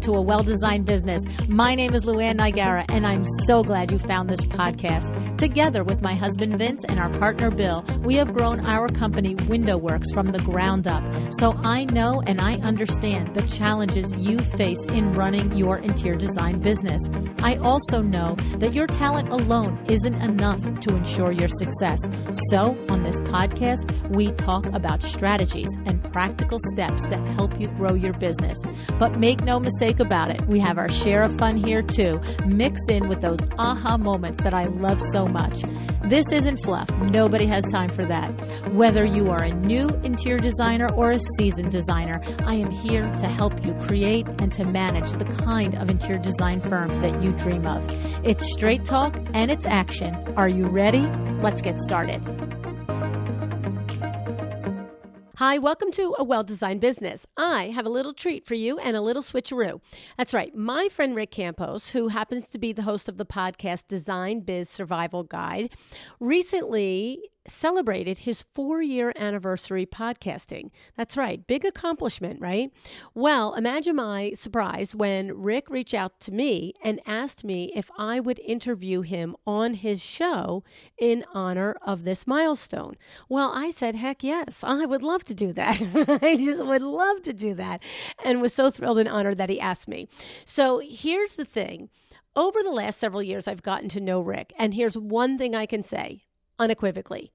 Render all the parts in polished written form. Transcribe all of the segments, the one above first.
back to A Well-Designed Business. My name is Luann Nigara, and I'm so glad you found this podcast. Together with my husband Vince and our partner Bill, we have grown our company WindowWorks from the ground up. So I know and I understand the challenges you face in running your interior design business. I also know that your talent alone isn't enough to ensure your success. So on this podcast, we talk about strategies and practical steps to help you grow your business. But make no mistake about it, we have our share of fun here too, mixed in with those aha moments that I love so much. This isn't fluff. Nobody has time for that. Whether you are a new interior designer or a seasoned designer, I am here to help you create and to manage the kind of interior design firm that you dream of. It's straight talk and it's action. Are you ready? Let's get started. Hi, welcome to A Well-Designed Business. I have a little treat for you and a little switcheroo. That's right. My friend Rick Campos, who happens to be the host of the podcast Design Biz Survival Guide, recently celebrated his 4-year anniversary podcasting. That's right. Big accomplishment, right? Well, imagine my surprise when Rick reached out to me and asked me if I would interview him on his show in honor of this milestone. Well, I said, heck yes, I would love to do that. I just would love to do that, and was so thrilled and honored that he asked me. So here's the thing. Over the last several years, I've gotten to know Rick, and here's one thing I can say unequivocally.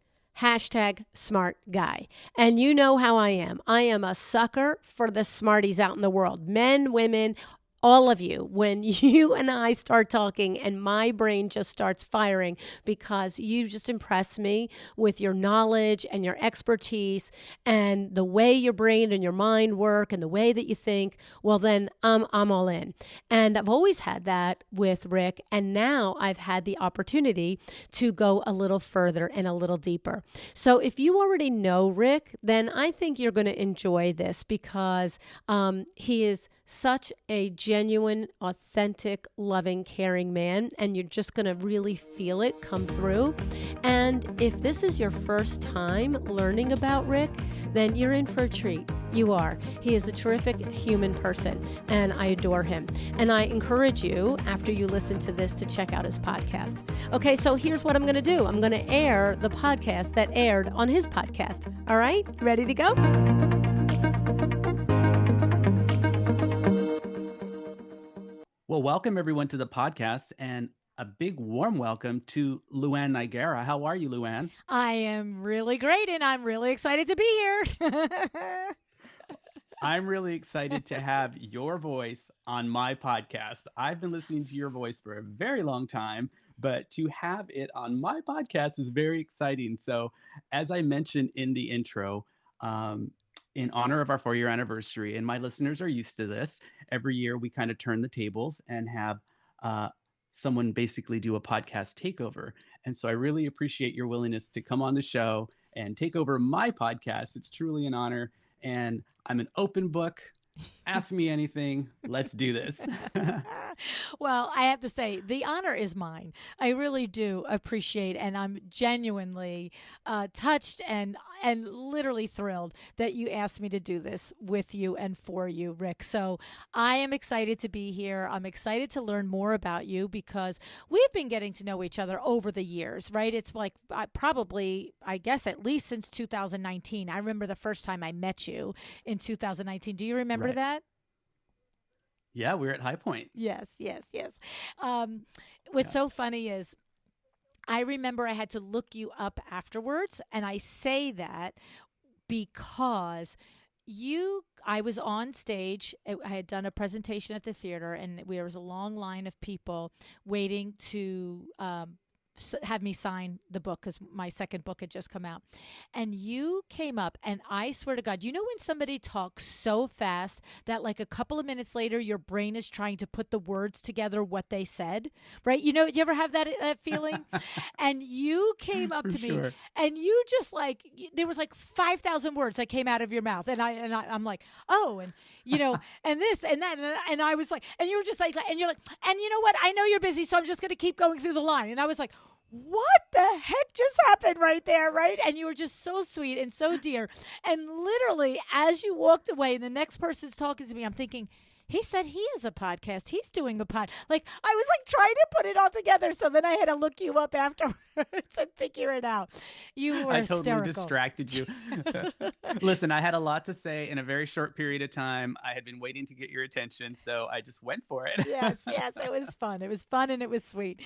#smart guy. And you know how I am. I am a sucker for the smarties out in the world. Men, women, all of you. When you and I start talking and my brain just starts firing because you just impress me with your knowledge and your expertise and the way your brain and your mind work and the way that you think, well then I'm all in. And I've always had that with Rick, and now I've had the opportunity to go a little further and a little deeper. So if you already know Rick, then I think you're going to enjoy this because he is such a genuine, authentic, loving, caring man, and you're just going to really feel it come through. And if this is your first time learning about Rick, then you're in for a treat. You are. He is a terrific human person, and I adore him. And I encourage you, after you listen to this, to check out his podcast. Okay, so here's what I'm going to do. I'm going to air the podcast that aired on his podcast. All right? Ready to go? Well, welcome everyone to the podcast, and a big warm welcome to Luann Nigara. How are you, Luann? I am really great, and I'm really excited to be here. I'm really excited to have your voice on my podcast. I've been listening to your voice for a very long time, but to have it on my podcast is very exciting. So as I mentioned in the intro, in honor of our 4-year anniversary, and my listeners are used to this, every year we kind of turn the tables and have someone basically do a podcast takeover. And so I really appreciate your willingness to come on the show and take over my podcast. It's truly an honor, and I'm an open book. Ask me anything. Let's do this. Well, I have to say, the honor is mine. I really do appreciate, and I'm genuinely touched and literally thrilled that you asked me to do this with you and for you, Rick. So I am excited to be here. I'm excited to learn more about you because we've been getting to know each other over the years, right? It's like probably, I guess, at least since 2019. I remember the first time I met you in 2019. Do you remember that? Yeah, we were at High Point. Yes. What's so funny is I remember I had to look you up afterwards, and I say that because I was on stage. I had done a presentation at the theater, and there was a long line of people waiting to have me sign the book because my second book had just come out. And you came up, and I swear to God, you know when somebody talks so fast that like a couple of minutes later, your brain is trying to put the words together what they said, right? You know, you ever have that feeling? And you came up to me, and you just like, there was like 5,000 words that came out of your mouth. And I'm like, oh, and you know, and this and that. And I was like, and you were just like, and you're like, and you know what? I know you're busy, so I'm just going to keep going through the line. And I was like, what the heck just happened right there, right? And you were just so sweet and so dear. And literally, as you walked away and the next person's talking to me, I'm thinking, He said he has a podcast. He's doing a pod. Like, I was like trying to put it all together. So then I had to look you up afterwards and figure it out. You were I totally hysterical. distracted you. Listen, I had a lot to say in a very short period of time. I had been waiting to get your attention, so I just went for it. Yes, it was fun. It was fun and it was sweet.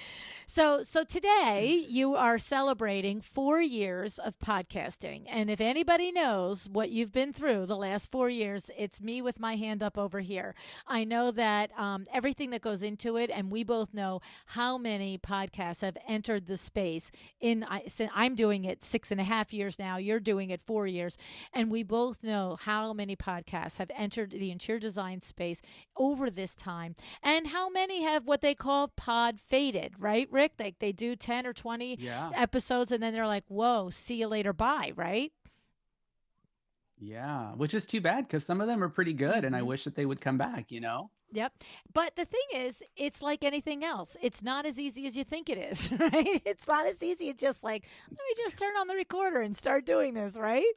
So today you are celebrating 4 years of podcasting. And if anybody knows what you've been through the last 4 years, it's me with my hand up over here. I know that everything that goes into it, and we both know how many podcasts have entered the space. I'm doing it 6.5 years now. You're doing it 4 years, and we both know how many podcasts have entered the interior design space over this time, and how many have what they call pod faded. Right, Rick? Like they do 10 or 20 Yeah. episodes, and then they're like, "Whoa, see you later, bye." Right? Yeah, which is too bad because some of them are pretty good, and I Mm-hmm. wish that they would come back. Yep. But the thing is, it's like anything else. It's not as easy as you think it is, right? It's not as easy as just like, let me just turn on the recorder and start doing this, right?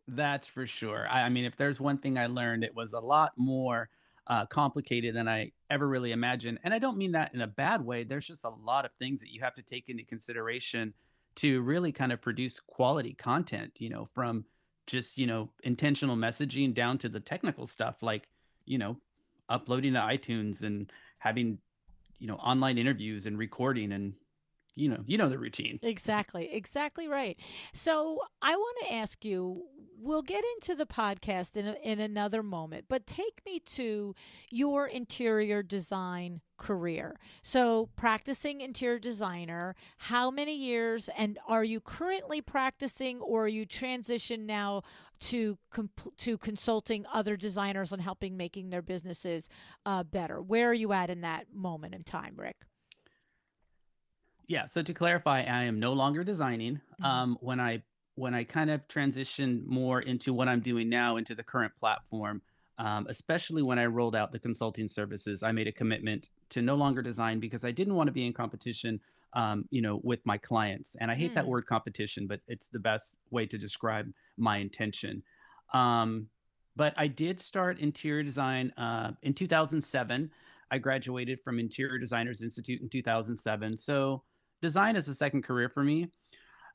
That's for sure. I mean, if there's one thing I learned, it was a lot more complicated than I ever really imagined. And I don't mean that in a bad way. There's just a lot of things that you have to take into consideration to really kind of produce quality content, from just intentional messaging down to the technical stuff you know, uploading to iTunes and having online interviews and recording and you know the routine. Exactly right. So I want to ask you, we'll get into the podcast in another moment, but take me to your interior design career. So practicing interior designer, how many years, and are you currently practicing, or are you transitioned now to consulting other designers on helping making their businesses better? Where are you at in that moment in time, Rick? Yeah, so to clarify, I am no longer designing. Mm-hmm. When I kind of transitioned more into what I'm doing now into the current platform, especially when I rolled out the consulting services, I made a commitment to no longer design because I didn't want to be in competition, with my clients. And I hate that Mm. word competition, but it's the best way to describe my intention. Um, but I did start interior design in 2007. I graduated from Interior Designers Institute in 2007. So design is a second career for me.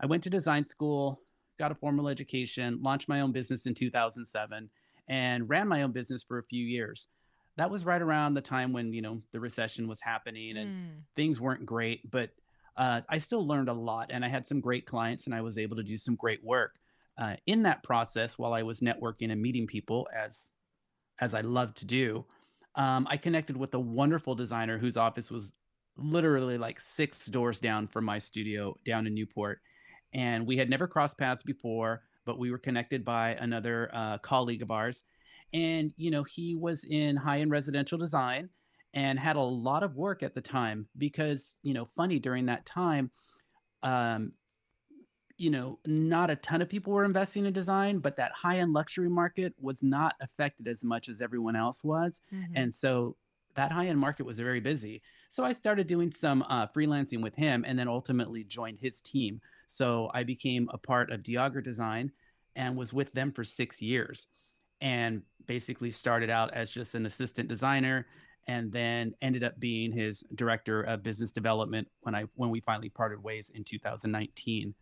I went to design school, got a formal education, launched my own business in 2007, and ran my own business for a few years. That was right around the time when the recession was happening and Mm. things weren't great, but I still learned a lot and I had some great clients and I was able to do some great work. In that process, while I was networking and meeting people as I love to do, I connected with a wonderful designer whose office was literally like 6 doors down from my studio down in Newport. And we had never crossed paths before, but we were connected by another colleague of ours. And he was in high end residential design and had a lot of work at the time because, funny during that time, um, not a ton of people were investing in design, but that high end luxury market was not affected as much as everyone else was. Mm-hmm. And so that high end market was very busy. So I started doing some freelancing with him and then ultimately joined his team. So I became a part of Diagra Design and was with them for 6 years and basically started out as just an assistant designer and then ended up being his director of business development when we finally parted ways in 2019.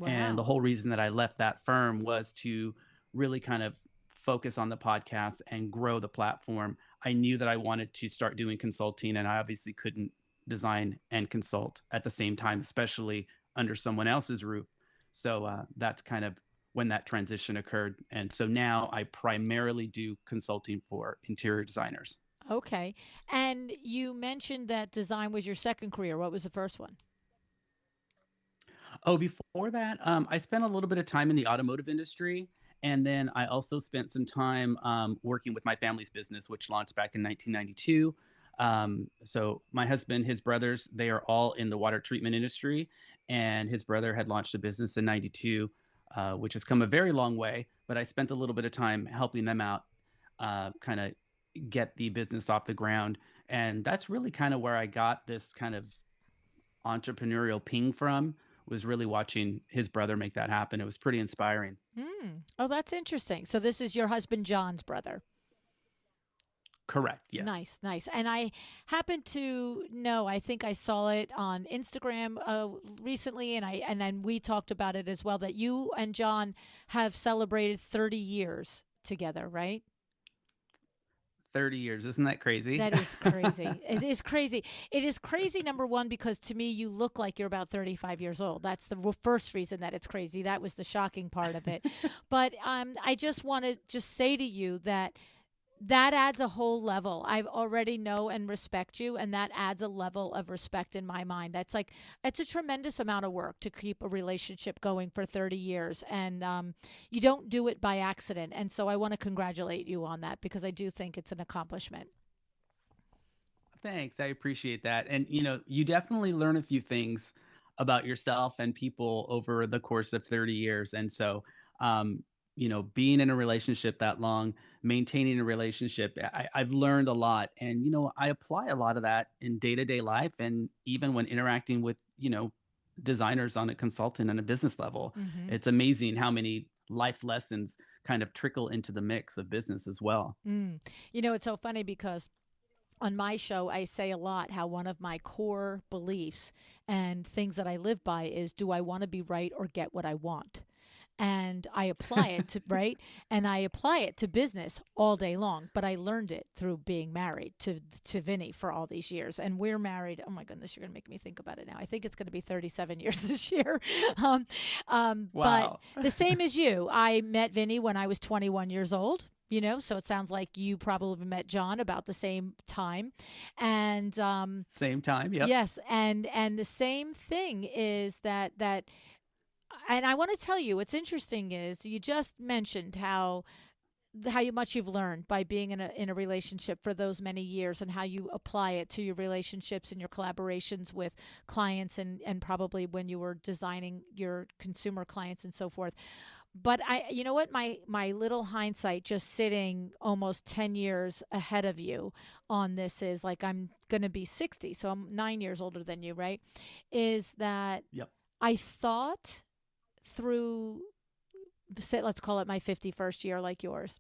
And the Wow. whole reason that I left that firm was to really kind of focus on the podcast and grow the platform. I knew that I wanted to start doing consulting, and I obviously couldn't design and consult at the same time, especially under someone else's roof. So that's kind of when that transition occurred. And so now I primarily do consulting for interior designers. Okay. And you mentioned that design was your second career. What was the first one? Oh, before that, I spent a little bit of time in the automotive industry. And then I also spent some time working with my family's business, which launched back in 1992. So my husband, his brothers, they are all in the water treatment industry. And his brother had launched a business in 92, which has come a very long way. But I spent a little bit of time helping them out, kind of get the business off the ground. And that's really kind of where I got this kind of entrepreneurial ping from was really watching his brother make that happen. It was pretty inspiring. Oh, that's interesting. So this is your husband John's brother. Correct. Yes. Nice, nice. And I happen to know, I think I saw it on Instagram recently, and then we talked about it as well, that you and John have celebrated 30 years together, right? 30 years. Isn't that crazy? That is crazy. It is crazy. It is crazy, number one, because to me, you look like you're about 35 years old. That's the first reason that it's crazy. That was the shocking part of it. But I just want to just say to you that adds a whole level. I already know and respect you, and that adds a level of respect in my mind. That's like, it's a tremendous amount of work to keep a relationship going for 30 years, and you don't do it by accident. And so I want to congratulate you on that, because I do think it's an accomplishment. Thanks. I appreciate that. And, you definitely learn a few things about yourself and people over the course of 30 years. And so, being in a relationship that long, maintaining a relationship, I've learned a lot. And, I apply a lot of that in day-to-day life. And even when interacting with, designers on a consultant and a business level, Mm-hmm. it's amazing how many life lessons kind of trickle into the mix of business as well. It's so funny because on my show, I say a lot how one of my core beliefs and things that I live by is, do I want to be right or get what I want? And I apply it to right, and I apply it to business all day long. But I learned it through being married to Vinny for all these years, and we're married. Oh my goodness, you're gonna make me think about it now. I think it's gonna be 37 years this year. Wow. But the same as you, I met Vinny when I was 21 years old. So it sounds like you probably met John about the same time, and Same time. Yep. yes, and the same thing is that. And I want to tell you, what's interesting is you just mentioned how much you've learned by being in a relationship for those many years, and how you apply it to your relationships and your collaborations with clients, and probably when you were designing your consumer clients and so forth. But you know what, my little hindsight, just sitting almost 10 years ahead of you on this, is like, I'm going to be 60, so I'm 9 years older than you, right? Is that Yep. I thought through, let's call it my 51st year, like yours,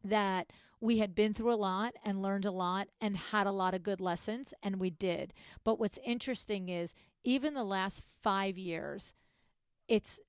that we had been through a lot and learned a lot and had a lot of good lessons, and we did. But what's interesting is, even the last 5 years, it's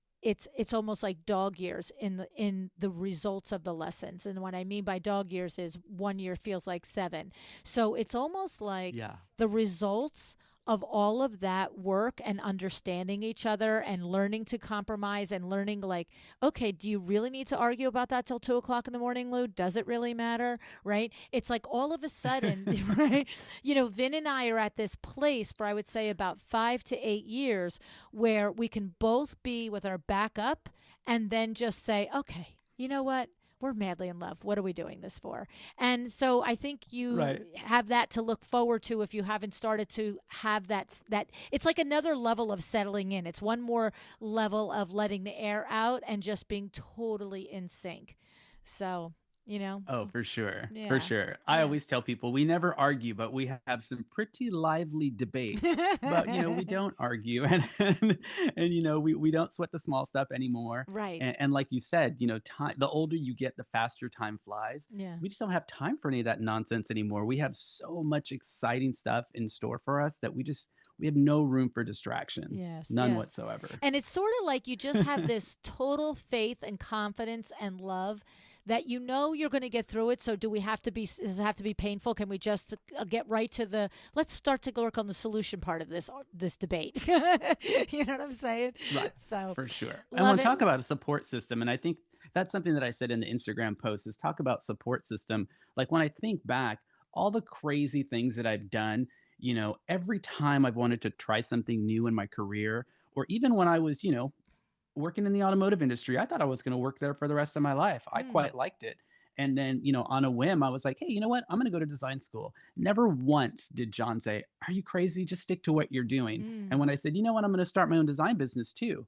almost like dog years in the results of the lessons. And what I mean by dog years is 1 year feels like 7. So it's almost like Yeah. the results of all of that work and understanding each other and learning to compromise and learning, like, okay, do you really need to argue about that till 2 o'clock in the morning, Lou? Does it really matter? Right? It's like all of a sudden, right? Vin and I are at this place for, I would say, about 5 to 8 years, where we can both be with our back up and then just say, okay, you know what? We're madly in love. What are we doing this for? And so I think you Right. have that to look forward to if you haven't started to have that. It's like another level of settling in. It's one more level of letting the air out and just being totally in sync. So, Oh, for sure. Yeah. For sure. I Yeah. always tell people we never argue, but we have some pretty lively debates. But, we don't argue, and we don't sweat the small stuff anymore. Right. And like you said, time, the older you get, the faster time flies. Yeah. We just don't have time for any of that nonsense anymore. We have so much exciting stuff in store for us that we have no room for distraction. Yes. None yes. whatsoever. And it's sort of like you just have this total faith and confidence and love that you're going to get through it. So does it have to be painful? Can we just get right to let's start to work on the solution part of this debate? You know what I'm saying? Right. So For sure. I want to talk about a support system. And I think that's something that I said in the Instagram post, is talk about support system. Like, when I think back, all the crazy things that I've done, every time I've wanted to try something new in my career, or even when I was, working in the automotive industry, I thought I was going to work there for the rest of my life. I quite liked it. And then, on a whim, I was like, hey, you know what? I'm going to go to design school. Never once did John say, are you crazy? Just stick to what you're doing. And when I said, you know what? I'm going to start my own design business too,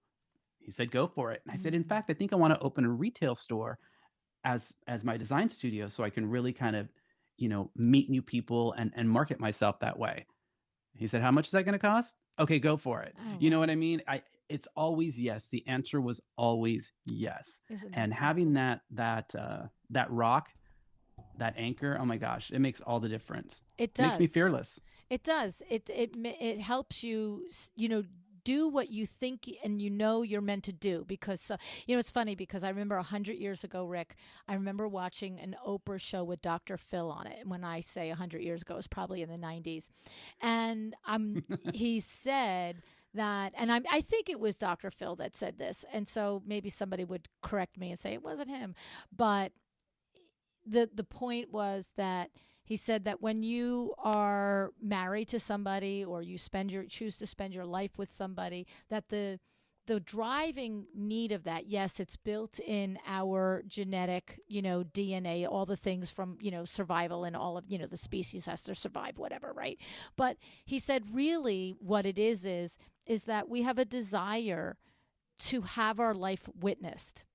he said, go for it. And I said, in fact, I think I want to open a retail store as my design studio, so I can really kind of, meet new people and market myself that way. He said, how much is that going to cost? Okay, go for it. Oh, You know what I mean? It's always yes. The answer was always yes. Isn't that And something? having that rock that anchor, oh my gosh, it makes all the difference. It Makes me does. fearless. It does. It helps you, do what you think and you're meant to do. Because it's funny because I remember 100 years ago, Rick, I remember watching an Oprah show with Dr. Phil on it. And when I say 100 years ago, it was probably in the 90s, and he said that, and I think it was Dr. Phil that said this, and so maybe somebody would correct me and say it wasn't him, but the point was that he said that when you are married to somebody or you choose to spend your life with somebody, that the driving need of that, yes, it's built in our genetic, DNA, all the things from, survival, and all of, the species has to survive, whatever, right? But he said really what it is that we have a desire to have our life witnessed.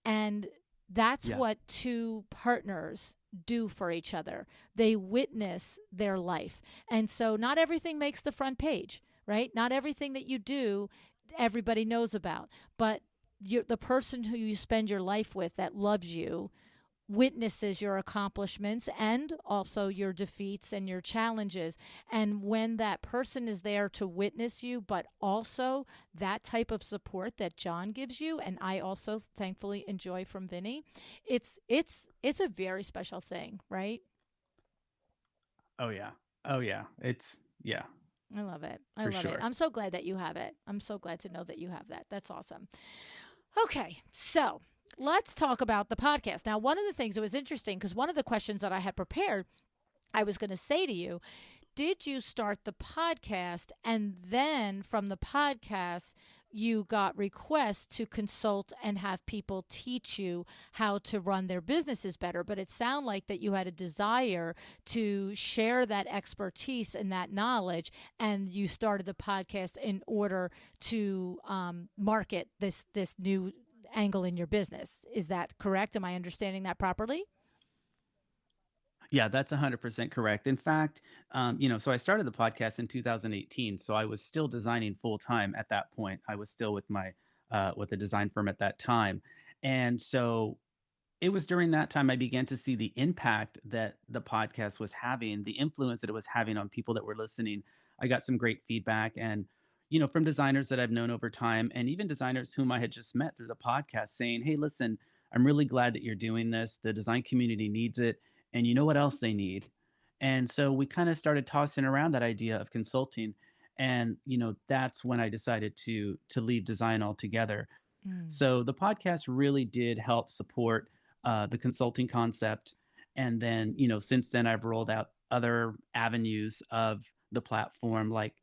And that's Yeah. what two partners do for each other. They witness their life. And so not everything makes the front page, right? Not everything that you do, everybody knows about. But the person who you spend your life with that loves you witnesses your accomplishments and also your defeats and your challenges. And when that person is there to witness you, but also that type of support that John gives you, and I also thankfully enjoy from Vinny, it's a very special thing, right? Oh yeah. Oh yeah. It's yeah, I love it. I for love it. sure. I'm so glad that you have it. I'm so glad to know that you have that. That's awesome. Okay, so let's talk about the podcast. Now, one of the things that was interesting, because one of the questions that I had prepared, I was going to say to you, did you start the podcast and then from the podcast you got requests to consult and have people teach you how to run their businesses better? But it sounded like that you had a desire to share that expertise and that knowledge, and you started the podcast in order to market this new angle in your business. Is that correct? Am I understanding that properly? Yeah, that's 100% correct. In fact, so I started the podcast in 2018. So I was still designing full time at that point. I was still with my with a design firm at that time, and so it was during that time I began to see the impact that the podcast was having, the influence that it was having on people that were listening. I got some great feedback, and from designers that I've known over time, and even designers whom I had just met through the podcast, saying, "Hey, listen, I'm really glad that you're doing this. The design community needs it, and you know what else they need?" And so we kind of started tossing around that idea of consulting, and that's when I decided to leave design altogether. Mm. So the podcast really did help support the consulting concept. And then, since then, I've rolled out other avenues of the platform, like,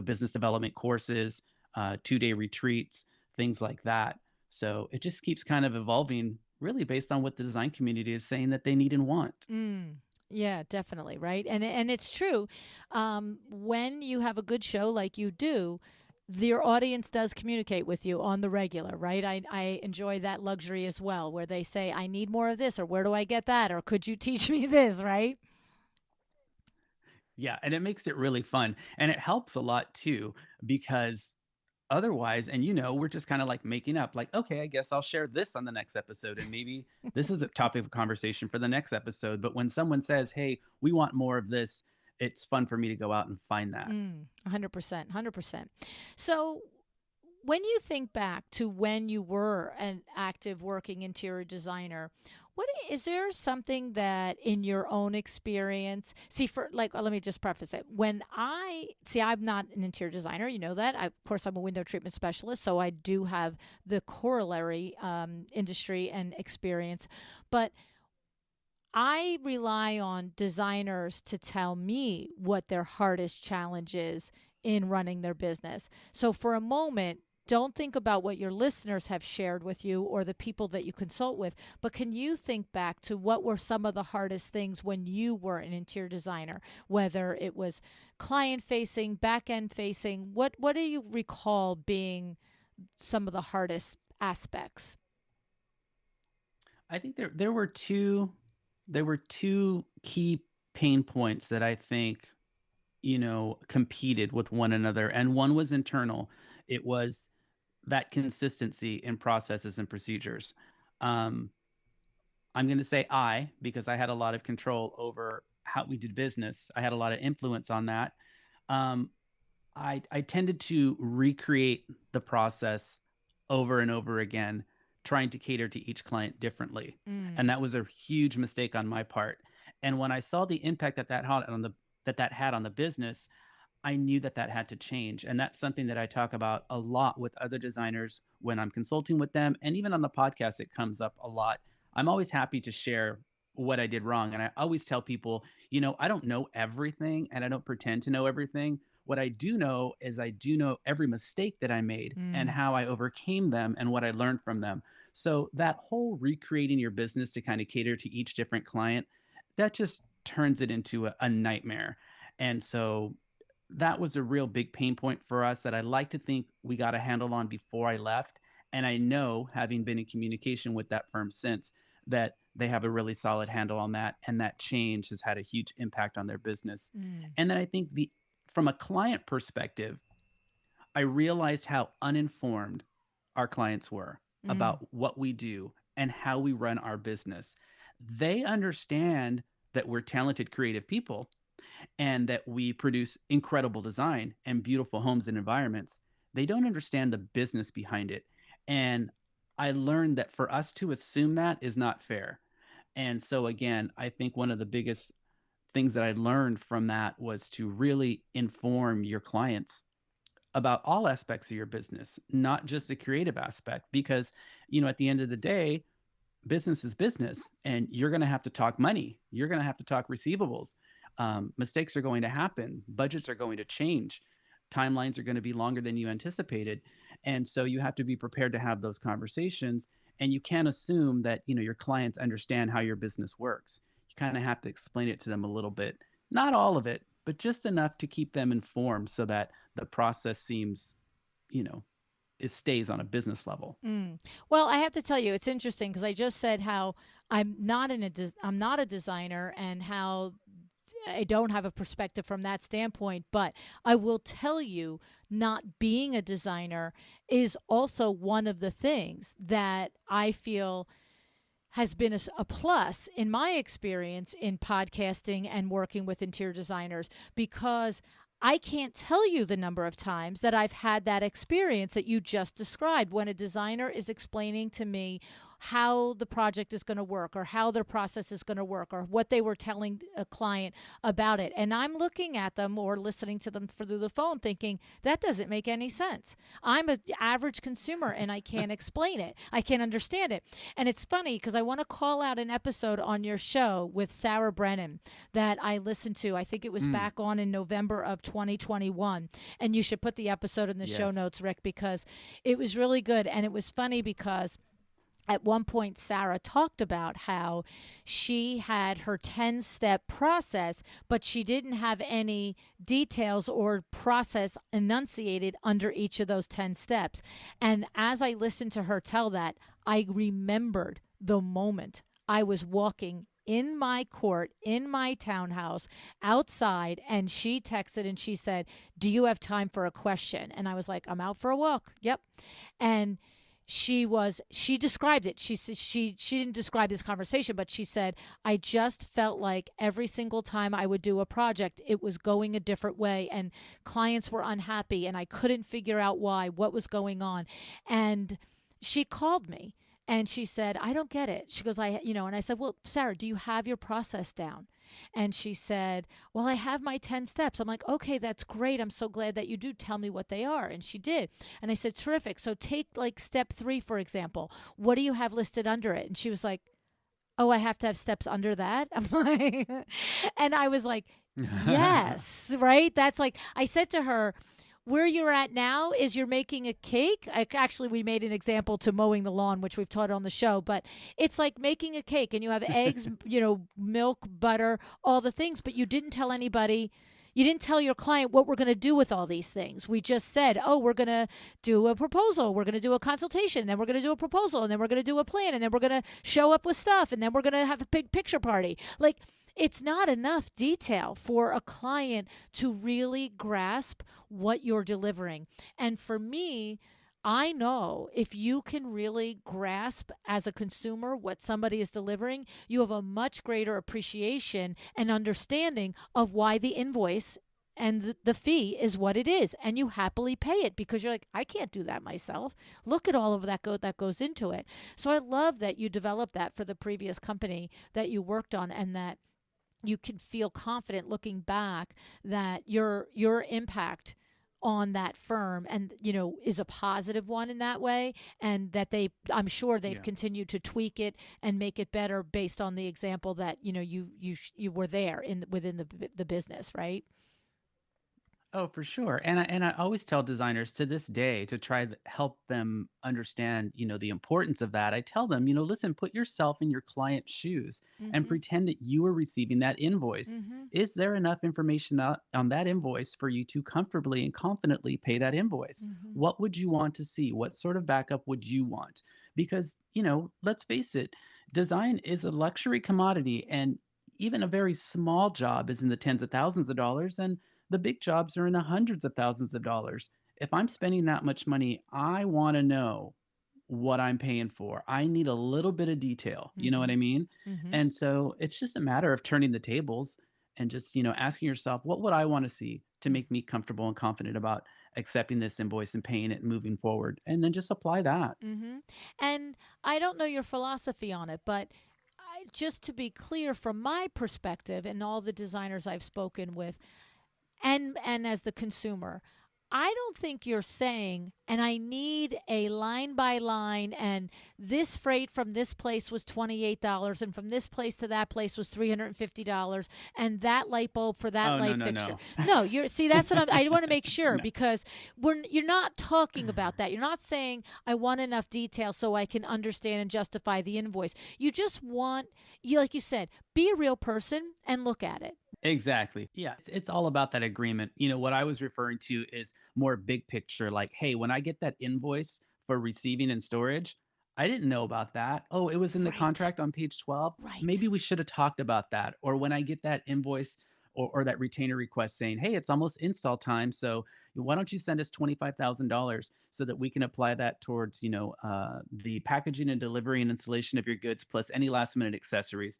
business development courses, 2-day retreats, things like that. So it just keeps kind of evolving, really based on what the design community is saying that they need and want. Mm. Yeah, definitely, right? And it's true. When you have a good show like you do, your audience does communicate with you on the regular, right? I enjoy that luxury as well, where they say, I need more of this, or where do I get that, or could you teach me this, right? Yeah, and it makes it really fun. And it helps a lot too, because otherwise, and we're just kind of like making up, like, okay, I guess I'll share this on the next episode. And maybe this is a topic of conversation for the next episode. But when someone says, hey, we want more of this, it's fun for me to go out and find that. 100%, 100%. So when you think back to when you were an active working interior designer, what is there something that in your own experience, see, for like, let me just preface it. I'm not an interior designer, you know that. Of course, I'm a window treatment specialist, so I do have the corollary industry and experience. But I rely on designers to tell me what their hardest challenge is in running their business. So for a moment, don't think about what your listeners have shared with you or the people that you consult with, but can you think back to what were some of the hardest things when you were an interior designer, whether it was client facing, back end facing? What do you recall being some of the hardest aspects? I think there were two key pain points that I think competed with one another, and one was internal. It was that consistency in processes and procedures. um, I'm going to say because I had a lot of control over how we did business. I had a lot of influence on that. Um, I tended to recreate the process over and over again, trying to cater to each client differently. And Mm. that was a huge mistake on my part. And when I saw the impact that had on the business, I knew that had to change. And that's something that I talk about a lot with other designers when I'm consulting with them. And even on the podcast, it comes up a lot. I'm always happy to share what I did wrong. And I always tell people, I don't know everything and I don't pretend to know everything. What I do know is I do know every mistake that I made and Mm. how I overcame them and what I learned from them. So that whole recreating your business to kind of cater to each different client, that just turns it into a nightmare. And so that was a real big pain point for us that I like to think we got a handle on before I left. And I know, having been in communication with that firm since, that they have a really solid handle on that. And that change has had a huge impact on their business. Mm. And then I think from a client perspective, I realized how uninformed our clients were Mm. about what we do and how we run our business. They understand that we're talented, creative people and that we produce incredible design and beautiful homes and environments. They don't understand the business behind it. And I learned that for us to assume that is not fair. And so, again, I think one of the biggest things that I learned from that was to really inform your clients about all aspects of your business, not just the creative aspect, because, at the end of the day, business is business and you're going to have to talk money. You're going to have to talk receivables. Mistakes are going to happen. Budgets are going to change. Timelines are going to be longer than you anticipated. And so you have to be prepared to have those conversations. And you can't assume that, your clients understand how your business works. You kind of have to explain it to them a little bit, not all of it, but just enough to keep them informed so that the process seems, you know, it stays on a business level. Mm. Well, I have to tell you, it's interesting because I just said how I'm not a designer, and how I don't have a perspective from that standpoint. But I will tell you, not being a designer is also one of the things that I feel has been a plus in my experience in podcasting and working with interior designers, because I can't tell you the number of times that I've had that experience that you just described, when a designer is explaining to me how the project is going to work, or how their process is going to work, or what they were telling a client about it. And I'm looking at them or listening to them through the phone thinking, that doesn't make any sense. I'm an average consumer and I can't explain it. I can't understand it. And it's funny because I want to call out an episode on your show with Sarah Brennan that I listened to. I think it was Mm, back on in November of 2021. And you should put the episode in the show yes. notes, Rick, because it was really good. And it was funny because at one point, Sarah talked about how she had her 10-step process, but she didn't have any details or process enunciated under each of those 10 steps. And as I listened to her tell that, I remembered the moment I was walking in my court, in my townhouse, outside, and she texted and she said, "Do you have time for a question?" And I was like, "I'm out for a walk." Yep. And she described it. She said she didn't describe this conversation, but she said, "I just felt like every single time I would do a project, it was going a different way, and clients were unhappy, and I couldn't figure out why, what was going on." And she called me and she said, "I don't get it." She goes, and I said, "Well, Sarah, do you have your process down?" And she said, "Well, I have my 10 steps." I'm like, "Okay, that's great. I'm so glad that you do. Tell me what they are." And she did. And I said, "Terrific. So take like step 3, for example. What do you have listed under it?" And she was like, "Oh, I have to have steps under that?" I'm like, and I was like, "Yes," right? That's like, I said to her, where you're at now is you're making a cake. Actually, we made an example to mowing the lawn, which we've taught on the show, but it's like making a cake and you have eggs, milk, butter, all the things, but you didn't tell anybody. You didn't tell your client what we're going to do with all these things. We just said, "Oh, we're going to do a proposal. We're going to do a consultation. Then we're going to do a proposal. And then we're going to do a plan. And then we're going to show up with stuff. And then we're going to have a big picture party." Like, it's not enough detail for a client to really grasp what you're delivering. And for me, I know if you can really grasp as a consumer what somebody is delivering, you have a much greater appreciation and understanding of why the invoice and the fee is what it is, and you happily pay it because you're like, I can't do that myself. Look at all of that goes into it. So I love that you developed that for the previous company that you worked on, and that you can feel confident looking back that your impact on that firm and is a positive one in that way, and that I'm sure they've Yeah. continued to tweak it and make it better based on the example that you were there within the business, right? Oh, for sure. And I always tell designers to this day to try to help them understand, the importance of that. I tell them, listen, put yourself in your client's shoes and Mhm. pretend that you are receiving that invoice. Mhm. Is there enough information on that invoice for you to comfortably and confidently pay that invoice? Mhm. What would you want to see? What sort of backup would you want? Because, let's face it, design is a luxury commodity, and even a very small job is in the tens of thousands of dollars. And the big jobs are in the hundreds of thousands of dollars. If I'm spending that much money, I want to know what I'm paying for. I need a little bit of detail. You know what Mhm. I mean? Mhm. And so it's just a matter of turning the tables and just, asking yourself, what would I want to see to Mhm. make me comfortable and confident about accepting this invoice and paying it and moving forward? And then just apply that. Mhm. And I don't know your philosophy on it, but just to be clear, from my perspective and all the designers I've spoken with, and as the consumer, I don't think you're saying, and I need a line by line, and this freight from this place was $28, and from this place to that place was $350, and that light bulb for that Oh, no, light no, fixture. no. No, see, that's what I want to make sure, No. because you're not talking about that. You're not saying I want enough detail so I can understand and justify the invoice. You just want, like you said, be a real person and look at it. Exactly. Yeah, it's all about that agreement. What I was referring to is more big picture, like, hey, when I get that invoice for receiving and storage, I didn't know about that. Oh, it was in the Right. contract on page 12. Right. Maybe we should have talked about that. Or when I get that invoice or that retainer request saying, hey, it's almost install time. So why don't you send us $25,000 so that we can apply that towards, the packaging and delivery and installation of your goods plus any last minute accessories.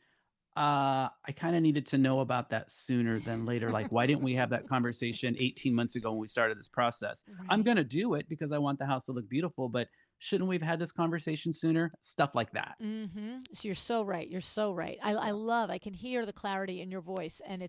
I kind of needed to know about that sooner than later. Like, why didn't we have that conversation 18 months ago when we started this process? I'm Right. going to do it because I want the house to look beautiful, but shouldn't we have had this conversation sooner? Stuff like that. So you're so right. You're so right. Yeah. I can hear the clarity in your voice, and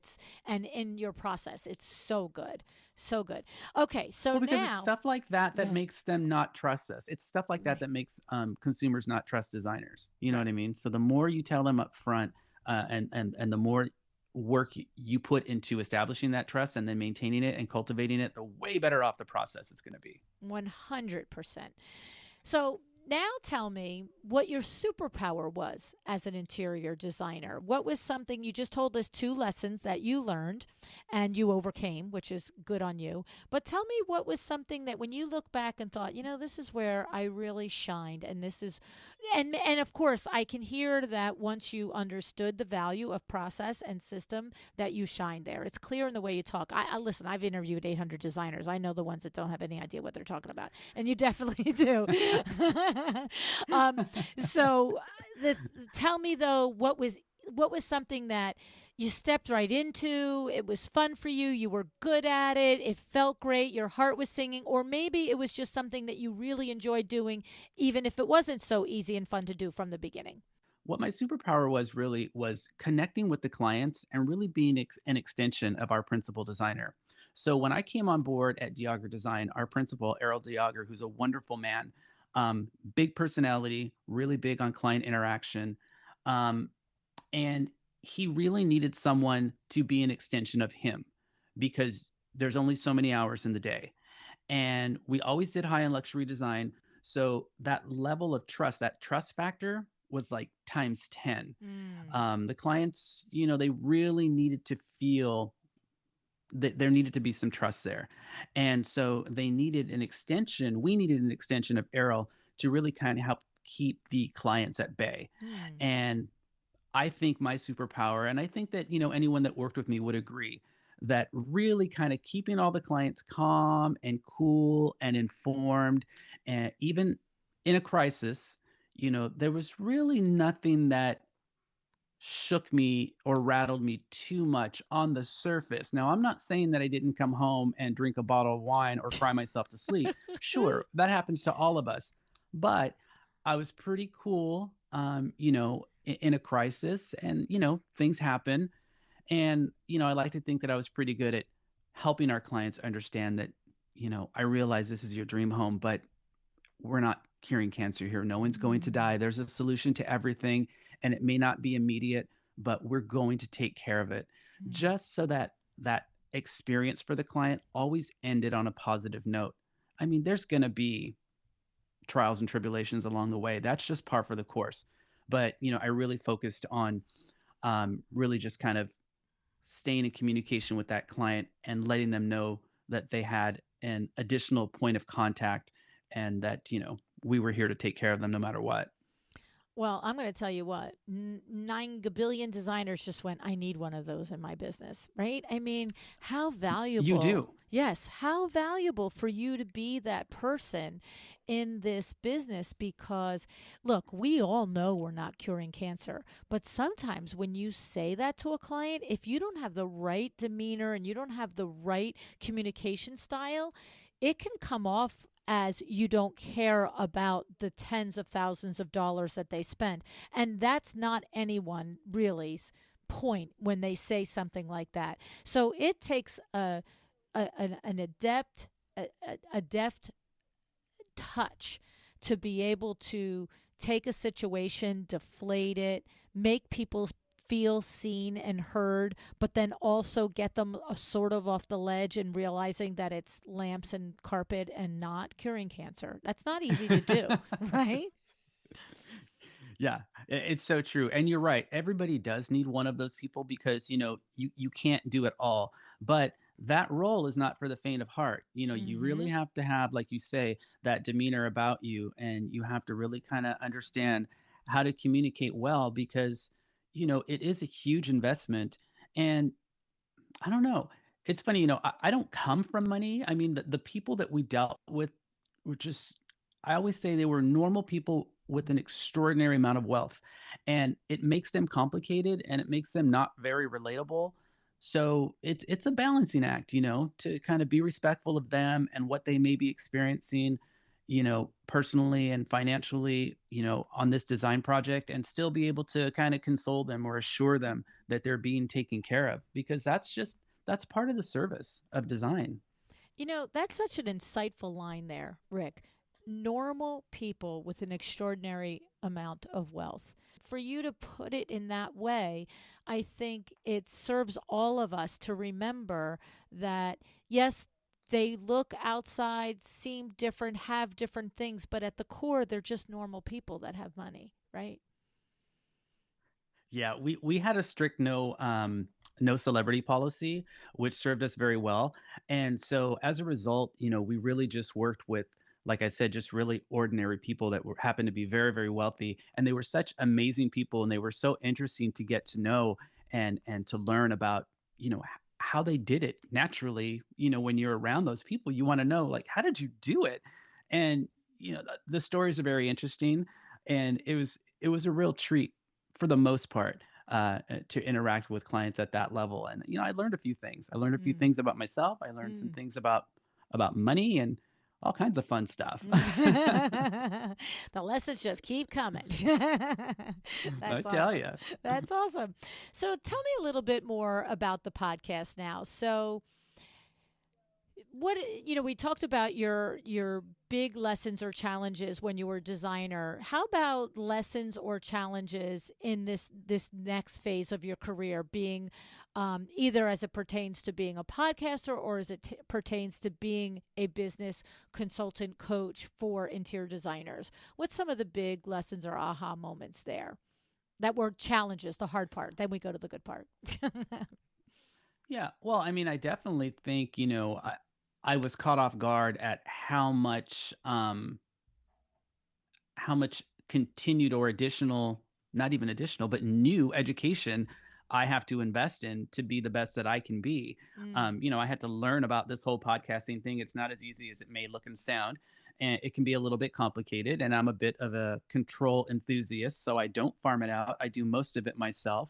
in your process. It's so good. So good. Okay. So Well, because it's now, stuff like that that yeah, makes them not trust us. It's stuff like that right, that makes consumers not trust designers. You know what right. I mean? So the more you tell them up front, and the more work you put into establishing that trust and then maintaining it and cultivating it, the way better off the process is going to be. 100%. So now tell me what your superpower was as an interior designer. What was something you just told us, two lessons that you learned and you overcame, which is good on you. But tell me what was something that when you look back and thought, this is where I really shined, and this is, and of course I can hear that once you understood the value of process and system, that you shined there. It's clear in the way you talk. I listen, I've interviewed 800 designers. I know the ones that don't have any idea what they're talking about, and you definitely do. um, so, tell me though, what was something that you stepped right into? It was fun for you. You were good at it. It felt great. Your heart was singing, or maybe it was just something that you really enjoyed doing, even if it wasn't so easy and fun to do from the beginning. What my superpower was connecting with the clients and really being an extension of our principal designer. So when I came on board at Diager Design, our principal, Errol Diager, who's a wonderful man, big personality, really big on client interaction, um, and he really needed someone to be an extension of him because there's only so many hours in the day. And we always did high end luxury design. So that level of trust, that trust factor was like times 10. Mm. The clients, they really needed to feel that there needed to be some trust there. And so they needed an extension. We needed an extension of Arrow to really kind of help keep the clients at bay. Mm. And I think my superpower, and I think that, anyone that worked with me would agree, that really kind of keeping all the clients calm and cool and informed, and even in a crisis, there was really nothing that shook me or rattled me too much on the surface. Now, I'm not saying that I didn't come home and drink a bottle of wine or cry myself to sleep. Sure, that happens to all of us. But I was pretty cool, in a crisis, and, things happen. And, I like to think that I was pretty good at helping our clients understand that, I realize this is your dream home, but we're not curing cancer here. No one's going to die. There's a solution to everything, and it may not be immediate, but we're going to take care of it. Just so that that experience for the client always ended on a positive note. I mean, there's going to be trials and tribulations along the way. That's just par for the course. But, I really focused on really just kind of staying in communication with that client and letting them know that they had an additional point of contact, and that, we were here to take care of them no matter what. Well, I'm going to tell you what, 9 billion designers just went, I need one of those in my business, right? I mean, how valuable. You do. Yes, how valuable for you to be that person in this business, because look, we all know we're not curing cancer, but sometimes when you say that to a client, if you don't have the right demeanor and you don't have the right communication style, it can come off as you don't care about the tens of thousands of dollars that they spend. And that's not anyone really's point when they say something like that. So it takes an adept touch to be able to take a situation, deflate it, make people feel seen and heard, but then also get them sort of off the ledge and realizing that it's lamps and carpet and not curing cancer. That's not easy to do, right? Yeah, it's so true. And you're right. Everybody does need one of those people, because, you can't do it all. But that role is not for the faint of heart. You really have to have, like you say, that demeanor about you, and you have to really kind of understand how to communicate well, because, it is a huge investment. And I don't know. It's funny, I don't come from money. I mean, the people that we dealt with were just, I always say they were normal people with an extraordinary amount of wealth. And it makes them complicated, and it makes them not very relatable. So it's a balancing act, to kind of be respectful of them and what they may be experiencing, personally and financially, on this design project, and still be able to kind of console them or assure them that they're being taken care of, because that's part of the service of design. That's such an insightful line there, Rick. Normal people with an extraordinary amount of wealth. For you to put it in that way, I think it serves all of us to remember that, yes, they look outside, seem different, have different things, but at the core, they're just normal people that have money, right? Yeah, we had a strict no celebrity policy, which served us very well. And so as a result, we really just worked with, like I said, just really ordinary people that happened to be very, very wealthy. And they were such amazing people, and they were so interesting to get to know, and to learn about, how they did it naturally. When you're around those people, you want to know, like, how did you do it? And, the stories are very interesting. And it was a real treat for the most part, to interact with clients at that level. And, I learned a few things. I learned a few Mm. things about myself. I learned some Mm. things about money, and all kinds of fun stuff. The lessons just keep coming. I That's tell awesome. you. That's awesome. So tell me a little bit more about the podcast now. So what we talked about your big lessons or challenges when you were a designer. How about lessons or challenges in this next phase of your career, being either as it pertains to being a podcaster, or as it pertains to being a business consultant coach for interior designers? What's some of the big lessons or aha moments there that were challenges, the hard part? Then we go to the good part. Yeah. Well, I mean, I definitely think, I was caught off guard at how much continued or additional, not even additional, but new education I have to invest in to be the best that I can be. Mm. I had to learn about this whole podcasting thing. It's not as easy as it may look and sound, and it can be a little bit complicated. And I'm a bit of a control enthusiast, so I don't farm it out. I do most of it myself.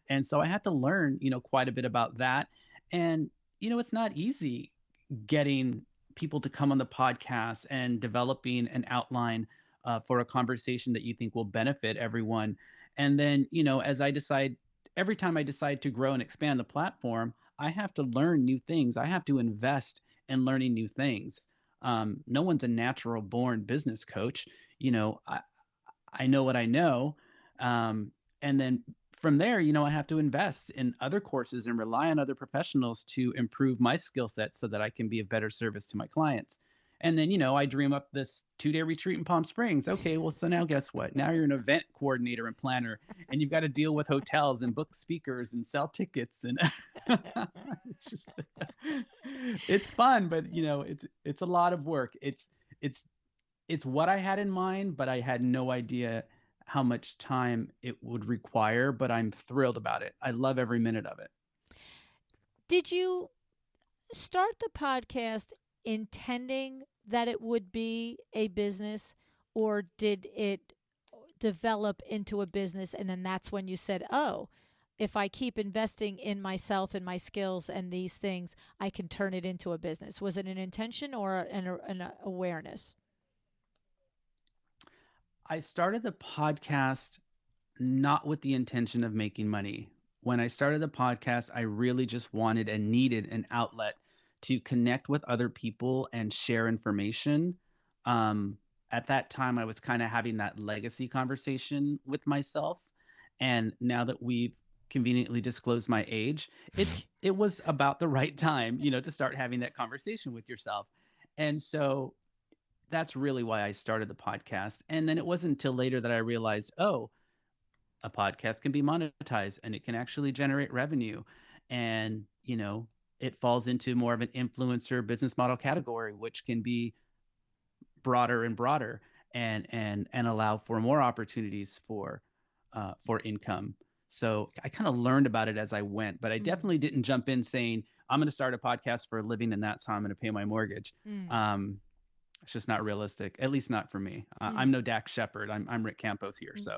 And so I had to learn, quite a bit about that. And, it's not easy getting people to come on the podcast and developing an outline for a conversation that you think will benefit everyone. And then, as I decide, every time I decide to grow and expand the platform, I have to learn new things. I have to invest in learning new things. No one's a natural born business coach. I know what I know. And then from there, I have to invest in other courses and rely on other professionals to improve my skill set so that I can be of better service to my clients. And then, I dream up this 2-day retreat in Palm Springs. Okay, well, so now guess what? Now you're an event coordinator and planner, and you've got to deal with hotels and book speakers and sell tickets. And it's just, it's fun, but it's a lot of work. It's what I had in mind, but I had no idea how much time it would require, but I'm thrilled about it. I love every minute of it. Did you start the podcast intending that it would be a business, or did it develop into a business and then that's when you said, oh, if I keep investing in myself and my skills and these things, I can turn it into a business? Was it an intention or an awareness? I started the podcast not with the intention of making money. When I started the podcast, I really just wanted and needed an outlet to connect with other people and share information. At that time, I was kind of having that legacy conversation with myself. And now that we've conveniently disclosed my age, it was about the right time, to start having that conversation with yourself. And so that's really why I started the podcast. And then it wasn't until later that I realized, oh, a podcast can be monetized and it can actually generate revenue. And, it falls into more of an influencer business model category, which can be broader and broader and allow for more opportunities for income. So I kind of learned about it as I went, but I definitely didn't jump in saying, I'm going to start a podcast for a living and that's how I'm going to pay my mortgage. It's just not realistic, at least not for me. I'm no Dax Shepard. I'm Rick Campos here. So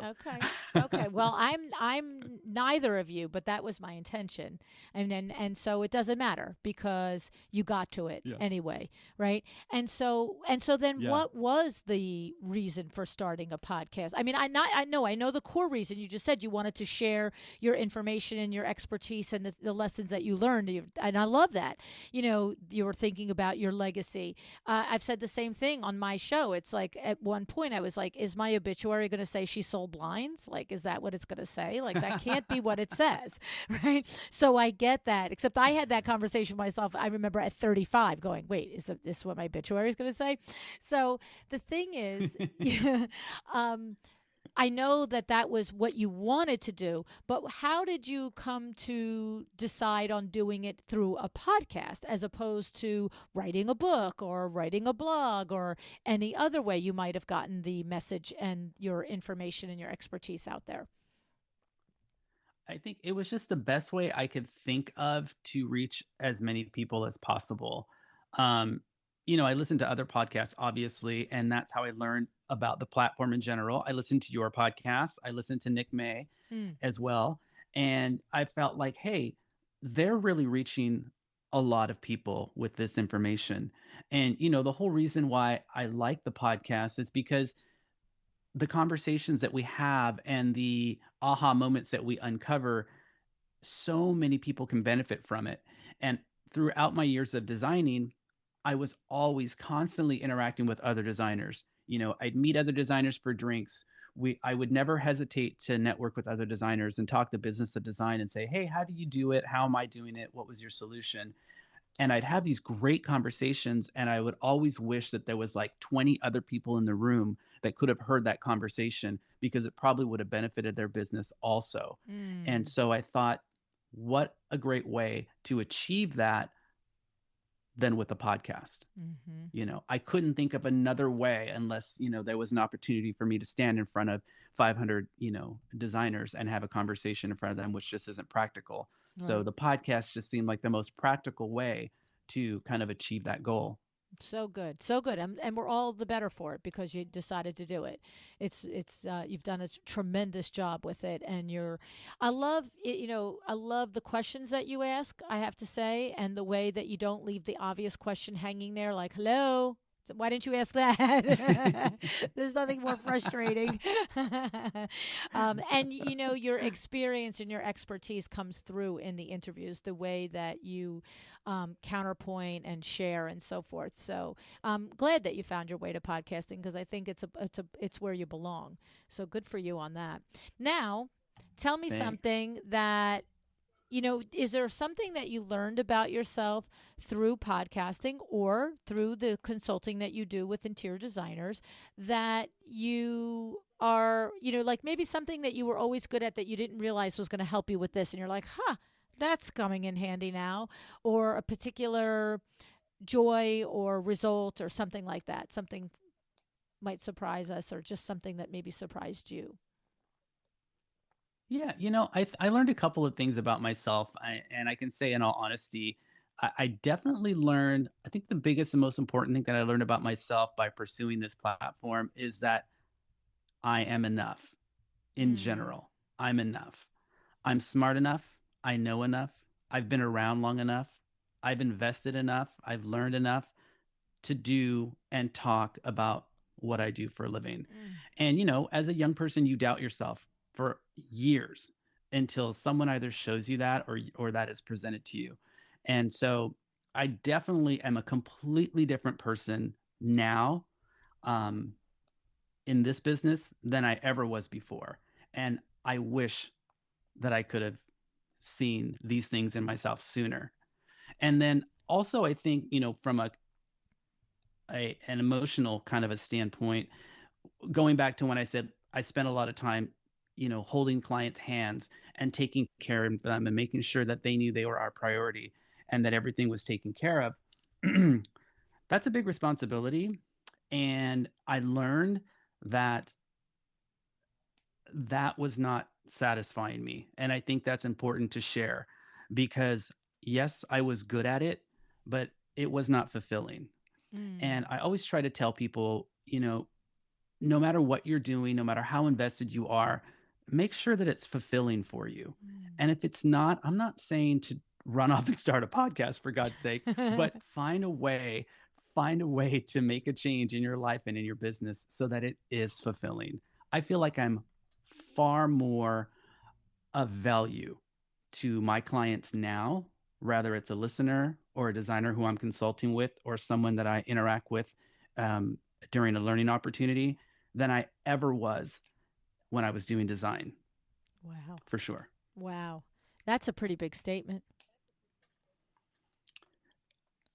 Okay. Well, I'm neither of you, but that was my intention, and so it doesn't matter because you got to it anyway, right? And so then, what was the reason for starting a podcast? I mean, I know the core reason. You just said you wanted to share your information and your expertise and the lessons that you learned, and I love that. You were thinking about your legacy. I've said the same thing on my show. It's like at one point I was like, is my obituary going to say she sold blinds? Like, is that what it's going to say? Like, that can't be what it says, right? So I get that, except I had that conversation with myself. I remember at 35 going, wait, is this what my obituary is going to say? So the thing is, I know that was what you wanted to do, but how did you come to decide on doing it through a podcast as opposed to writing a book or writing a blog or any other way you might have gotten the message and your information and your expertise out there? I think it was just the best way I could think of to reach as many people as possible. I listen to other podcasts, obviously, and that's how I learned about the platform in general. I listened to your podcast. I listened to Nick May as well. And I felt like, hey, they're really reaching a lot of people with this information. And, the whole reason why I like the podcast is because the conversations that we have and the aha moments that we uncover, so many people can benefit from it. And throughout my years of designing, I was always constantly interacting with other designers. I'd meet other designers for drinks. I would never hesitate to network with other designers and talk the business of design and say, hey, how do you do it? How am I doing it? What was your solution? And I'd have these great conversations, and I would always wish that there was like 20 other people in the room that could have heard that conversation because it probably would have benefited their business also. And so I thought, what a great way to achieve that than with a podcast. Mm-hmm. I couldn't think of another way unless, there was an opportunity for me to stand in front of 500, designers and have a conversation in front of them, which just isn't practical. So Right. the podcast just seemed like the most practical way to kind of achieve that goal. So good, so good, and we're all the better for it because you decided to do it. It's you've done a tremendous job with it, and I love it, I love the questions that you ask. I have to say, and the way that you don't leave the obvious question hanging there, like "Hello, why didn't you ask that?" There's nothing more frustrating. And your experience and your expertise comes through in the interviews, the way that you counterpoint and share and so forth. So I'm glad that you found your way to podcasting because I think it's where you belong. So good for you on that. Now, tell me Thanks. something that is there something that you learned about yourself through podcasting or through the consulting that you do with interior designers that you are, like maybe something that you were always good at that you didn't realize was going to help you with this? And you're like, that's coming in handy now. Or a particular joy or result or something like that. Something might surprise us or just something that maybe surprised you. Yeah, I learned a couple of things about myself, and I can say in all honesty, I definitely learned, I think the biggest and most important thing that I learned about myself by pursuing this platform is that I am enough in Mm. general. I'm enough. I'm smart enough. I know enough. I've been around long enough. I've invested enough. I've learned enough to do and talk about what I do for a living. Mm. And, as a young person, you doubt yourself for years until someone either shows you that or that is presented to you. And so I definitely am a completely different person now um, in this business than I ever was before. And I wish that I could have seen these things in myself sooner. And then also, I think, from an emotional kind of a standpoint, going back to when I said I spent a lot of time, holding clients' hands and taking care of them and making sure that they knew they were our priority and that everything was taken care of. That's a big responsibility. And I learned that that was not satisfying me. And I think that's important to share because, yes, I was good at it, but it was not fulfilling. Mm. And I always try to tell people, no matter what you're doing, no matter how invested you are, make sure that it's fulfilling for you. And if it's not, I'm not saying to run off and start a podcast for God's sake, but Mm. find a way to make a change in your life and in your business so that it is fulfilling. I feel like I'm far more of value to my clients now, whether it's a listener or a designer who I'm consulting with or someone that I interact with during a learning opportunity than I ever was when I was doing design, Wow. for sure. Wow. That's a pretty big statement.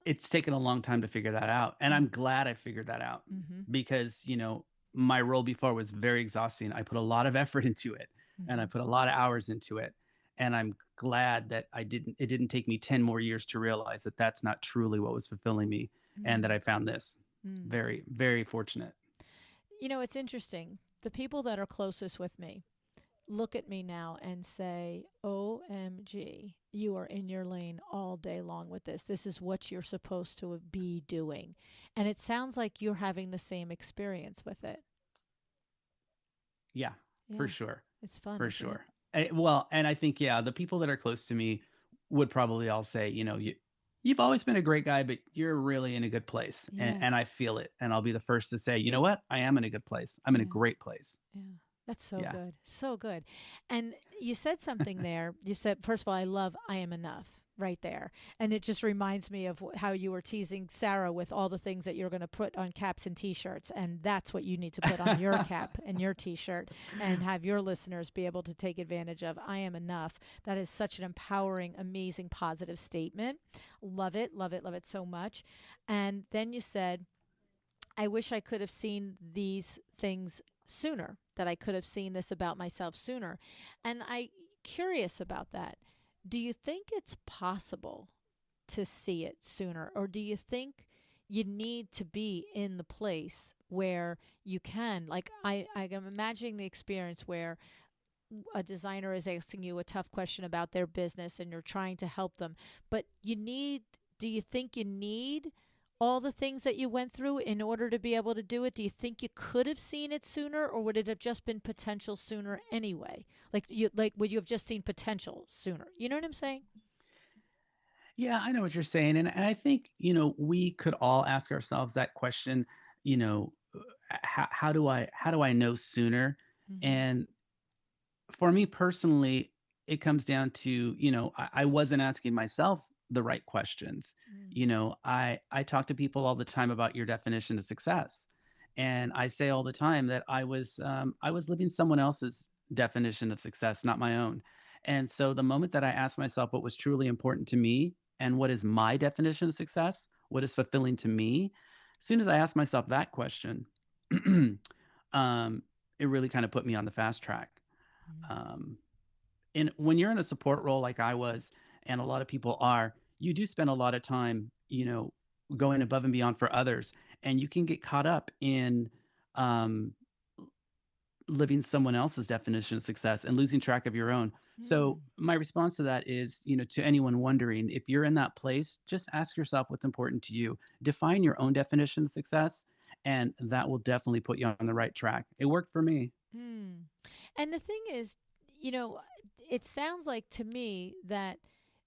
It's taken a long time to figure that out. And I'm glad I figured that out Mm-hmm. because, my role before was very exhausting. I put a lot of effort into it and I Mm-hmm. put a lot of hours into it. And I'm glad that it didn't take me 10 more years to realize that that's not truly what was fulfilling me and that I found this. Mm-hmm. Very, very fortunate. It's interesting. The people that are closest with me look at me now and say, OMG, you are in your lane all day long with this. This is what you're supposed to be doing. And it sounds like you're having the same experience with it. Yeah, for Yeah, sure. it's fun, For isn't it? sure. Well, and I think, yeah, the people that are close to me would probably all say, you've always been a great guy, but you're really in a good place. And I Yes. feel it. And I'll be the first to say, you know what? I am in a good place. I'm in a Yeah. great place. Yeah. That's so Yeah. good. So good. And you said something there. You said, first of all, I love I am enough right there. And it just reminds me of how you were teasing Sarah with all the things that you're going to put on caps and t-shirts. And that's what you need to put on your cap and your t-shirt and have your listeners be able to take advantage of. I am enough. That is such an empowering, amazing, positive statement. Love it. Love it. Love it so much. And then you said, I wish I could have seen these things sooner, that I could have seen this about myself sooner. And I curious about that. Do you think it's possible to see it sooner? Or do you think you need to be in the place where you can? Like, I am imagining the experience where a designer is asking you a tough question about their business and you're trying to help them. But do you think you need all the things that you went through in order to be able to do it? Do you think you could have seen it sooner, or would it have just been potential sooner anyway? Would you have just seen potential sooner? You know what I'm saying? Yeah, I know what you're saying. And I think, we could all ask ourselves that question, how do I know sooner? Mm-hmm. And for me personally, it comes down to, I wasn't asking myself the right questions. I talk to people all the time about your definition of success. And I say all the time that I was living someone else's definition of success, not my own. And so the moment that I asked myself what was truly important to me and what is my definition of success, what is fulfilling to me, as soon as I asked myself that question, it really kind of put me on the fast track. Um, and when you're in a support role like I was, and a lot of people are, you do spend a lot of time, going above and beyond for others, and you can get caught up in um, living someone else's definition of success and losing track of your own. So my response to that is, to anyone wondering, if you're in that place, just ask yourself what's important to you. Define your own definition of success, and that will definitely put you on the right track. It worked for me. Mm. And the thing is, it sounds like to me that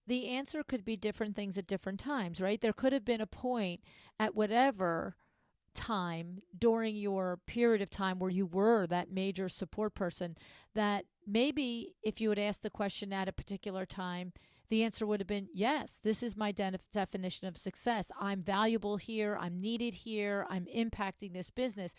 the answer could be different things at different times, right? There could have been a point at whatever time during your period of time where you were that major support person that maybe if you had asked the question at a particular time, the answer would have been, yes, this is my definition of success. I'm valuable here. I'm needed here. I'm impacting this business.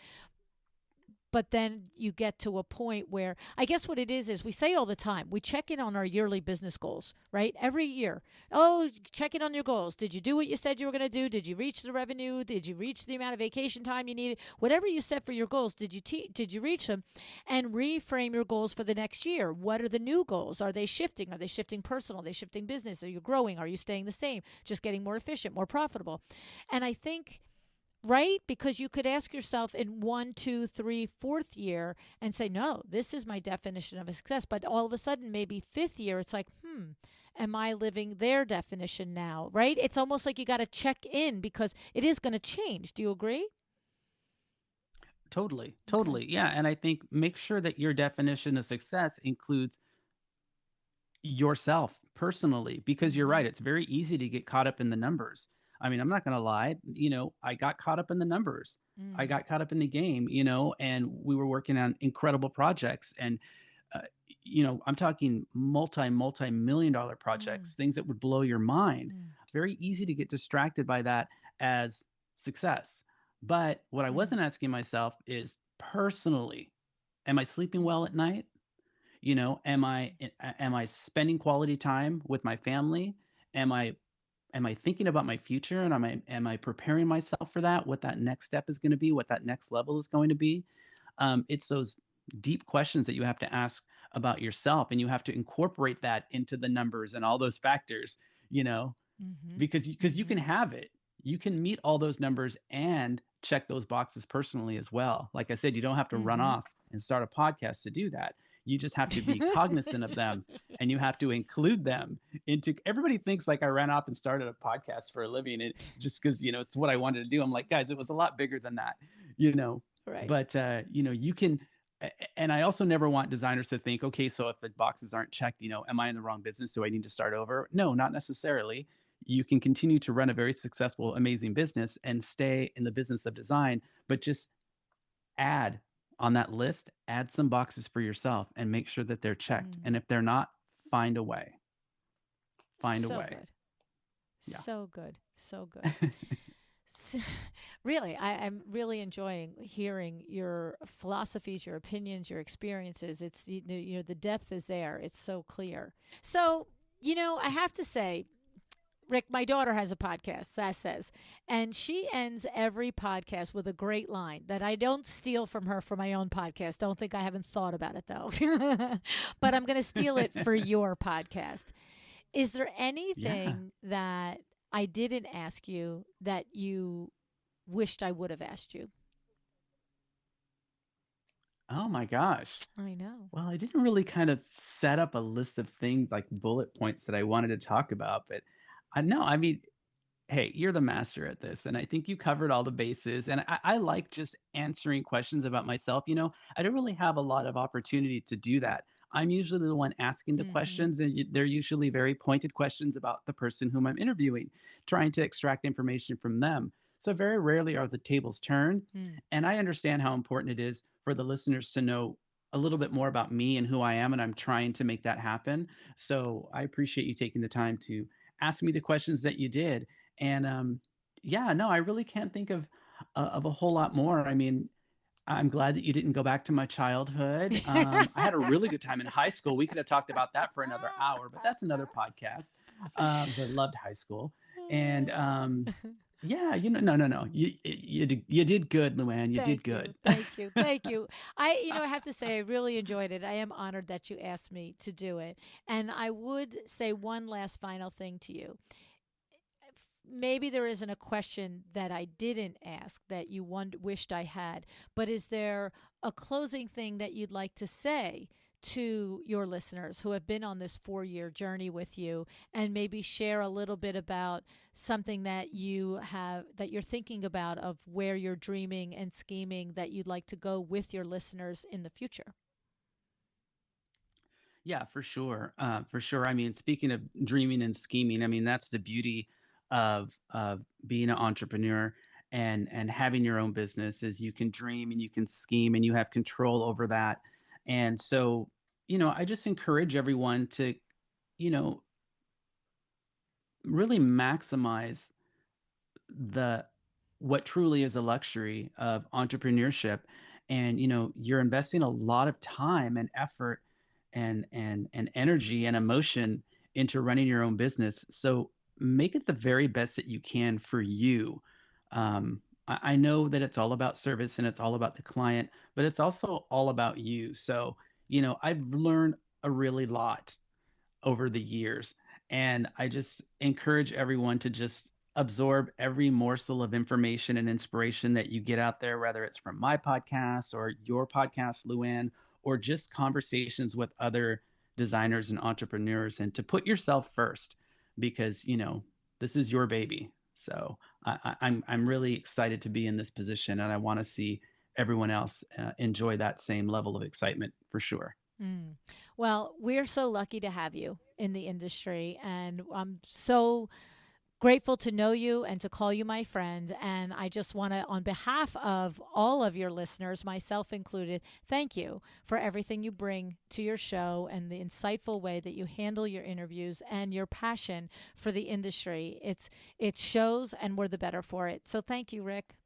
But then you get to a point where I guess what it is we say all the time, we check in on our yearly business goals, right? Every year. Oh, check in on your goals. Did you do what you said you were going to do? Did you reach the revenue? Did you reach the amount of vacation time you needed? Whatever you set for your goals, did you reach them? And reframe your goals for the next year. What are the new goals? Are they shifting? Are they shifting personal? Are they shifting business? Are you growing? Are you staying the same? Just getting more efficient, more profitable? And I think, right? Because you could ask yourself in 1, 2, 3, fourth year and say, no, this is my definition of a success. But all of a sudden, maybe fifth year, it's like, am I living their definition now? Right? It's almost like you got to check in because it is going to change. Do you agree? Totally. Okay. Yeah. And I think make sure that your definition of success includes yourself personally, because you're Mm-hmm. right. It's very easy to get caught up in the numbers. I mean, I'm not going to lie. I got caught up in the numbers. I Mm. got caught up in the game, and we were working on incredible projects. And, uh, I'm talking multi-million dollar Mm. projects, things that would blow your mind. Mm. It's very easy to get distracted by that as success. But what I Mm. wasn't asking myself is personally, am I sleeping well at night? Am I spending quality time with my family? Am I thinking about my future, and am I preparing myself for that? What that next step is going to be? What that next level is going to be? It's those deep questions that you have to ask about yourself, and you have to incorporate that into the numbers and all those factors. You know, Mm-hmm. because you Mm-hmm. can have it, you can meet all those numbers and check those boxes personally as well. Like I said, you don't have to run Mm-hmm. off and start a podcast to do that. You just have to be cognizant of them, and you have to include them into. Everybody thinks like I ran off and started a podcast for a living, and just because it's what I wanted to do. I'm like, guys, it was a lot bigger than that, you know Right. but you can. And I also never want designers to think, okay, so if the boxes aren't checked, am I in the wrong business? Do I need to start over? No, not necessarily. You can continue to run a very successful, amazing business and stay in the business of design, but just add on that list, add some boxes for yourself and make sure that they're checked. Mm. And if they're not, find a way. Find a So way. good. Yeah. So good. So good. S- Really, I'm really enjoying hearing your philosophies, your opinions, your experiences. It's the depth is there. It's so clear. So I have to say, Rick, my daughter has a podcast, Sass says, and she ends every podcast with a great line that I don't steal from her for my own podcast. Don't think I haven't thought about it though, but I'm going to steal it for your podcast. Is there Yeah. anything that I didn't ask you that you wished I would have asked you? Oh my gosh. I know. Well, I didn't really kind of set up a list of things like bullet points that I wanted to talk about, but I know, I mean, hey, you're the master at this, and I think you covered all the bases. And I like just answering questions about myself. I don't really have a lot of opportunity to do that. I'm usually the one asking the Mm-hmm. questions, and they're usually very pointed questions about the person whom I'm interviewing, trying to extract information from them. So very rarely are the tables turned. Mm. And I understand how important it is for the listeners to know a little bit more about me and who I am, and I'm trying to make that happen. So I appreciate you taking the time to ask me the questions that you did. And yeah, no, I really can't think of a whole lot more. I mean, I'm glad that you didn't go back to my childhood. I had a really good time in high school. We could have talked about that for another hour, but that's another podcast. I loved high school, and yeah, no, no, no. You did good, Luann. You did Thank you. good. Thank you. Thank you. I have to say, I really enjoyed it. I am honored that you asked me to do it. And I would say one last final thing to you. Maybe there isn't a question that I didn't ask that you wished I had, but is there a closing thing that you'd like to say to your listeners who have been on this 4-year journey with you, and maybe share a little bit about something that that you're thinking about, of where you're dreaming and scheming that you'd like to go with your listeners in the future? Yeah, for sure. For sure. I mean, speaking of dreaming and scheming, I mean, that's the beauty of being an entrepreneur and having your own business is you can dream and you can scheme and you have control over that. And so, I just encourage everyone to, you know, really maximize the what truly is a luxury of entrepreneurship. And you're investing a lot of time and effort and energy and emotion into running your own business, so make it the very best that you can for you. I know that it's all about service and it's all about the client, but it's also all about you. So I've learned a really lot over the years. And I just encourage everyone to just absorb every morsel of information and inspiration that you get out there, whether it's from my podcast or your podcast, Luann, or just conversations with other designers and entrepreneurs, and to put yourself first, because, this is your baby. So I'm really excited to be in this position, and I want to see everyone else enjoy that same level of excitement for sure. Mm. Well, we're so lucky to have you in the industry, and I'm so grateful to know you and to call you my friend. And I just want to, on behalf of all of your listeners, myself included, thank you for everything you bring to your show and the insightful way that you handle your interviews and your passion for the industry. It shows, and we're the better for it. So thank you, Rick.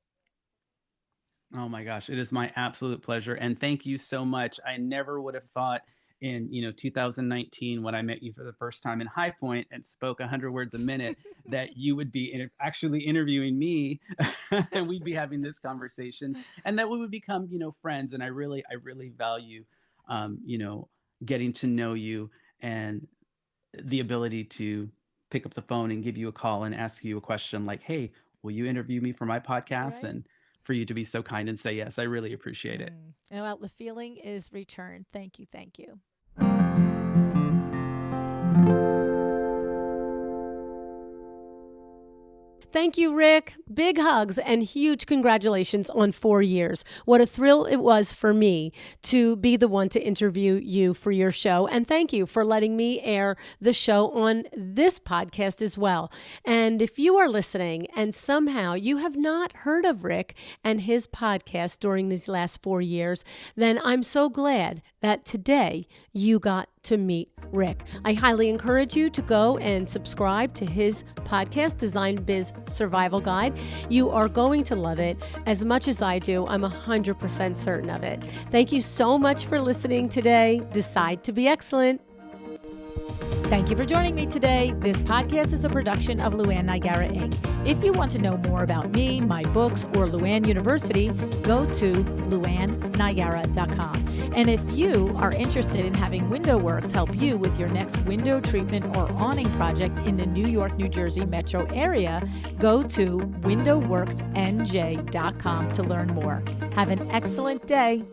Oh my gosh, it is my absolute pleasure. And thank you so much. I never would have thought in, 2019 when I met you for the first time in High Point and spoke 100 words a minute that you would be actually interviewing me and we'd be having this conversation, and that we would become, friends. And I really value, um, you know, getting to know you, and the ability to pick up the phone and give you a call and ask you a question like, hey, will you interview me for my podcast? Right? And for you to be so kind and say yes, I really appreciate it. Mm. Well, the feeling is returned. Thank you. Thank you. Thank you, Rick. Big hugs and huge congratulations on 4 years. What a thrill it was for me to be the one to interview you for your show. And thank you for letting me air the show on this podcast as well. And if you are listening and somehow you have not heard of Rick and his podcast during these last 4 years, then I'm so glad that today you got to meet Rick. I highly encourage you to go and subscribe to his podcast, Design Biz Survival Guide. You are going to love it as much as I do. I'm 100% certain of it. Thank you so much for listening today. Decide to be excellent. Thank you for joining me today. This podcast is a production of Luann Nigara, Inc. If you want to know more about me, my books, or Luann University, go to luannnigara.com. And if you are interested in having WindowWorks help you with your next window treatment or awning project in the New York, New Jersey metro area, go to windowworksnj.com to learn more. Have an excellent day.